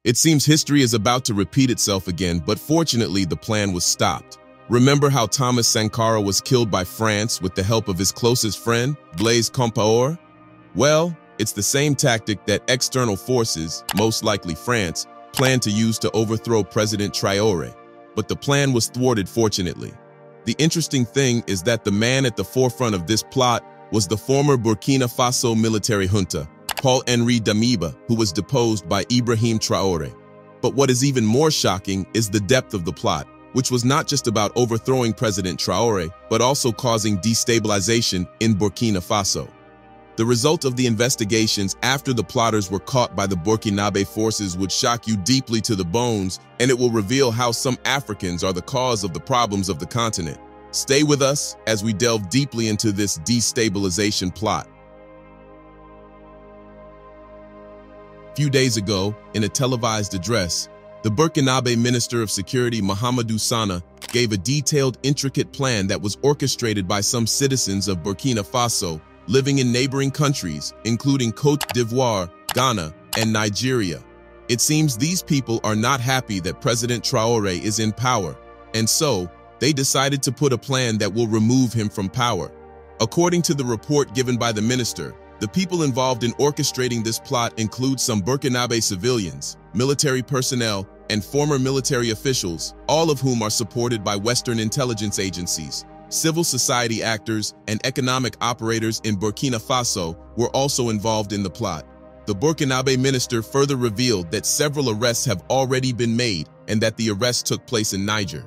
It seems history is about to repeat itself again, but fortunately the plan was stopped. Remember how Thomas Sankara was killed by France with the help of his closest friend, Blaise Compaore? Well, it's the same tactic that external forces, most likely France, planned to use to overthrow President Traore. But the plan was thwarted, fortunately. The interesting thing is that the man at the forefront of this plot was the former Burkina Faso military junta, Paul-Henri Damiba, who was deposed by Ibrahim Traore. But what is even more shocking is the depth of the plot, which was not just about overthrowing President Traore, but also causing destabilization in Burkina Faso. The result of the investigations after the plotters were caught by the Burkinabe forces would shock you deeply to the bones, and it will reveal how some Africans are the cause of the problems of the continent. Stay with us as we delve deeply into this destabilization plot. A few days ago, in a televised address, the Burkinabe Minister of Security Mahamadou Sana gave a detailed, intricate plan that was orchestrated by some citizens of Burkina Faso living in neighboring countries, including Côte d'Ivoire, Ghana, and Nigeria. It seems these people are not happy that President Traore is in power, and so they decided to put a plan that will remove him from power. According to the report given by the minister, the people involved in orchestrating this plot include some Burkinabe civilians, military personnel, and former military officials, all of whom are supported by Western intelligence agencies. Civil society actors and economic operators in Burkina Faso were also involved in the plot. The Burkinabe minister further revealed that several arrests have already been made and that the arrests took place in Niger.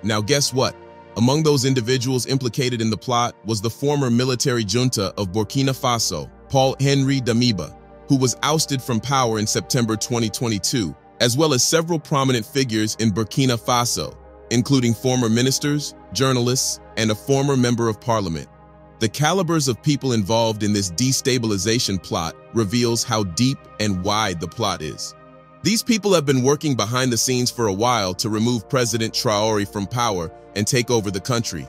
Now guess what? Among those individuals implicated in the plot was the former military junta of Burkina Faso, Paul-Henri Damiba, who was ousted from power in September 2022, as well as several prominent figures in Burkina Faso, including former ministers, journalists, and a former member of parliament. The calibers of people involved in this destabilization plot reveals how deep and wide the plot is. These people have been working behind the scenes for a while to remove President Traore from power and take over the country.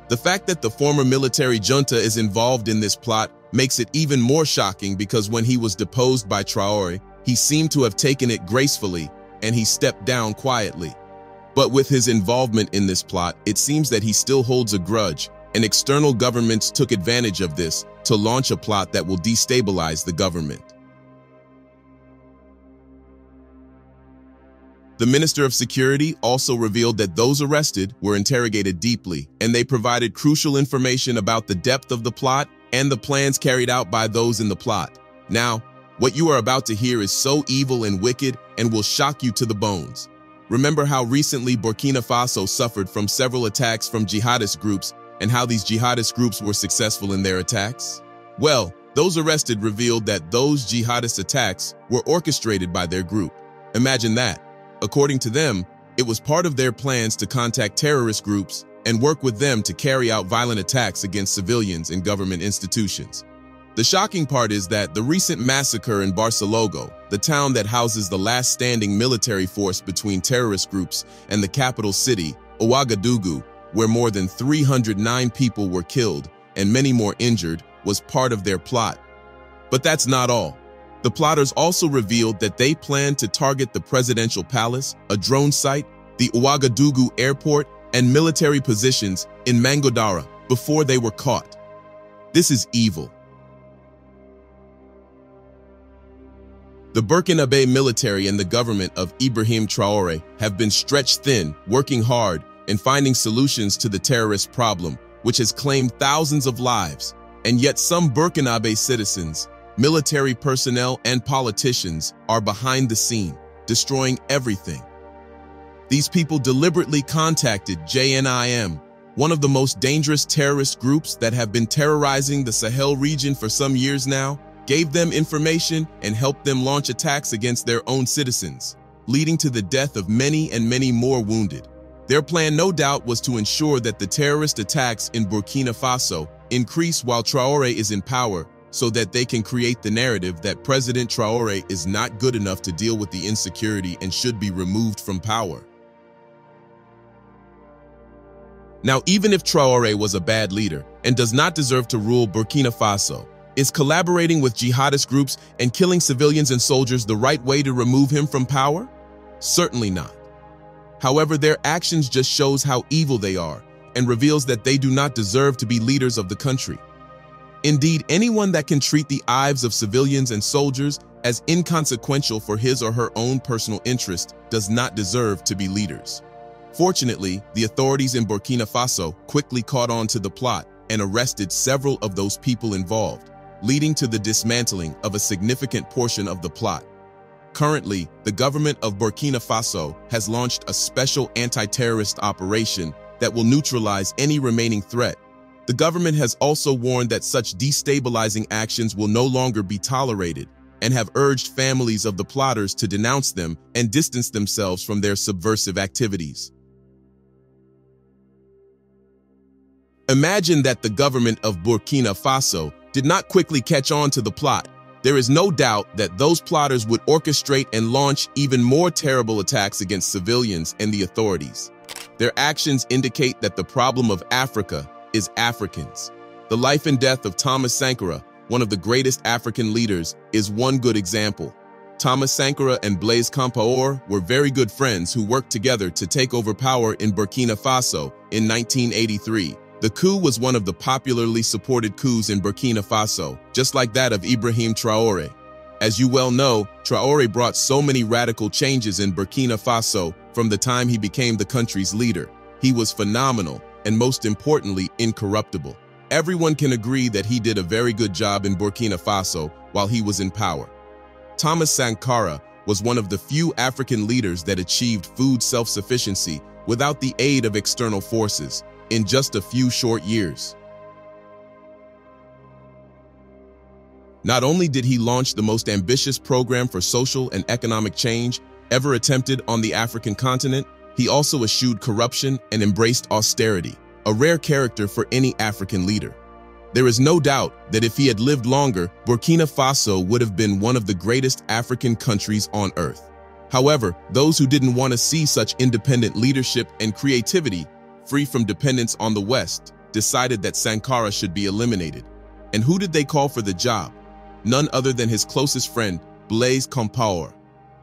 The fact that the former military junta is involved in this plot makes it even more shocking because when he was deposed by Traore, he seemed to have taken it gracefully and he stepped down quietly. But with his involvement in this plot, it seems that he still holds a grudge, and external governments took advantage of this to launch a plot that will destabilize the government. The Minister of Security also revealed that those arrested were interrogated deeply, and they provided crucial information about the depth of the plot and the plans carried out by those in the plot. Now, what you are about to hear is so evil and wicked and will shock you to the bones. Remember how recently Burkina Faso suffered from several attacks from jihadist groups and how these jihadist groups were successful in their attacks? Well, those arrested revealed that those jihadist attacks were orchestrated by their group. Imagine that. According to them, it was part of their plans to contact terrorist groups and work with them to carry out violent attacks against civilians and government institutions. The shocking part is that the recent massacre in Barcelona, the town that houses the last standing military force between terrorist groups and the capital city, Ouagadougou, where more than 309 people were killed and many more injured, was part of their plot. But that's not all. The plotters also revealed that they planned to target the presidential palace, a drone site, the Ouagadougou airport, and military positions in Mangodara before they were caught. This is evil. The Burkinabe military and the government of Ibrahim Traore have been stretched thin, working hard, and finding solutions to the terrorist problem, which has claimed thousands of lives. And yet some Burkinabe citizens, military personnel, and politicians are behind the scene, destroying everything. These people deliberately contacted JNIM, one of the most dangerous terrorist groups that have been terrorizing the Sahel region for some years now, gave them information and helped them launch attacks against their own citizens, leading to the death of many and many more wounded. Their plan, no doubt, was to ensure that the terrorist attacks in Burkina Faso increase while Traore is in power, so that they can create the narrative that President Traore is not good enough to deal with the insecurity and should be removed from power. Now, even if Traore was a bad leader and does not deserve to rule Burkina Faso, Is collaborating with jihadist groups and killing civilians and soldiers the right way to remove him from power? Certainly not. However, their actions just shows how evil they are and reveals that they do not deserve to be leaders of the country. Indeed, anyone that can treat the lives of civilians and soldiers as inconsequential for his or her own personal interest does not deserve to be leaders. Fortunately, the authorities in Burkina Faso quickly caught on to the plot and arrested several of those people involved, leading to the dismantling of a significant portion of the plot. Currently, the government of Burkina Faso has launched a special anti-terrorist operation that will neutralize any remaining threat. The government has also warned that such destabilizing actions will no longer be tolerated and have urged families of the plotters to denounce them and distance themselves from their subversive activities. Imagine that the government of Burkina Faso did not quickly catch on to the plot. There is no doubt that those plotters would orchestrate and launch even more terrible attacks against civilians and the authorities. Their actions indicate that the problem of Africa is Africans. The life and death of Thomas Sankara, one of the greatest African leaders, is one good example. Thomas Sankara and Blaise Compaore were very good friends who worked together to take over power in Burkina Faso in 1983. The coup was one of the popularly supported coups in Burkina Faso, just like that of Ibrahim Traore. As you well know, Traore brought so many radical changes in Burkina Faso from the time he became the country's leader. He was phenomenal and, most importantly, incorruptible. Everyone can agree that he did a very good job in Burkina Faso while he was in power. Thomas Sankara was one of the few African leaders that achieved food self-sufficiency without the aid of external forces in just a few short years. Not only did he launch the most ambitious program for social and economic change ever attempted on the African continent, he also eschewed corruption and embraced austerity, a rare character for any African leader. There is no doubt that if he had lived longer, Burkina Faso would have been one of the greatest African countries on earth. However, those who didn't want to see such independent leadership and creativity, free from dependence on the West, decided that Sankara should be eliminated. And who did they call for the job? None other than his closest friend, Blaise Compaore.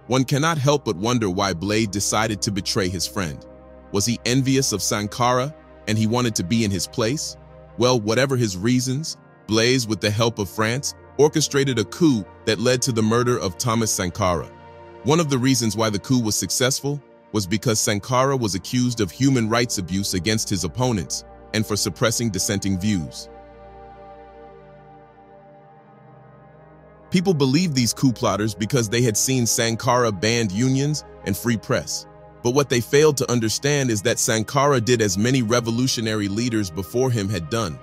One cannot help but wonder why Blaise decided to betray his friend. Was he envious of Sankara and he wanted to be in his place? Well, whatever his reasons, Blaise, with the help of France, orchestrated a coup that led to the murder of Thomas Sankara. One of the reasons why the coup was successful was because Sankara was accused of human rights abuse against his opponents and for suppressing dissenting views. People believed these coup plotters because they had seen Sankara banned unions and free press. But what they failed to understand is that Sankara did as many revolutionary leaders before him had done.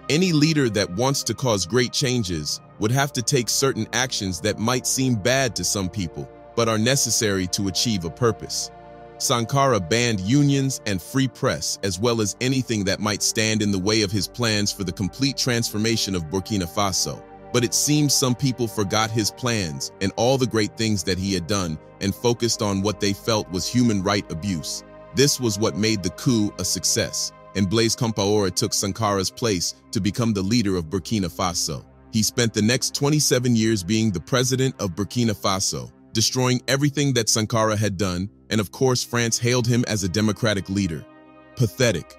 Any leader that wants to cause great changes would have to take certain actions that might seem bad to some people, but are necessary to achieve a purpose. Sankara banned unions and free press, as well as anything that might stand in the way of his plans for the complete transformation of Burkina Faso. But it seems some people forgot his plans and all the great things that he had done and focused on what they felt was human right abuse. This was what made the coup a success, and Blaise Compaore took Sankara's place to become the leader of Burkina Faso. He spent the next 27 years being the president of Burkina Faso, destroying everything that Sankara had done, and of course France hailed him as a democratic leader. Pathetic.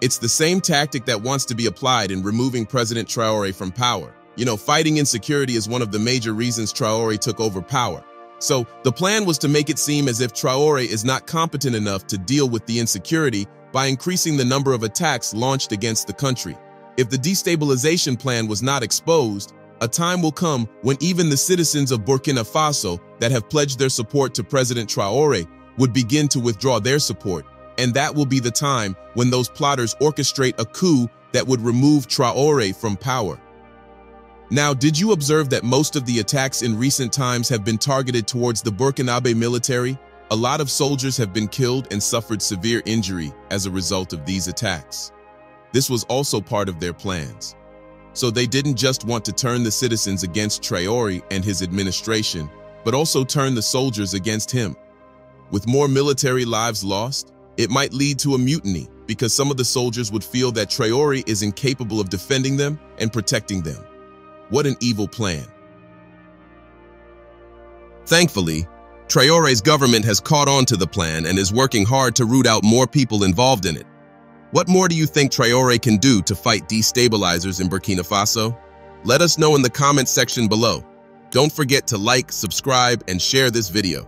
It's the same tactic that wants to be applied in removing President Traore from power. Fighting insecurity is one of the major reasons Traore took over power. So the plan was to make it seem as if Traore is not competent enough to deal with the insecurity by increasing the number of attacks launched against the country. If the destabilization plan was not exposed, a time will come when even the citizens of Burkina Faso that have pledged their support to President Traore would begin to withdraw their support. And that will be the time when those plotters orchestrate a coup that would remove Traore from power. Now, did you observe that most of the attacks in recent times have been targeted towards the Burkinabe military? A lot of soldiers have been killed and suffered severe injury as a result of these attacks. This was also part of their plans. So they didn't just want to turn the citizens against Traore and his administration, but also turn the soldiers against him. With more military lives lost, it might lead to a mutiny, because some of the soldiers would feel that Traore is incapable of defending them and protecting them. What an evil plan. Thankfully, Traore's government has caught on to the plan and is working hard to root out more people involved in it. What more do you think Traore can do to fight destabilizers in Burkina Faso? Let us know in the comments section below. Don't forget to like, subscribe, and share this video.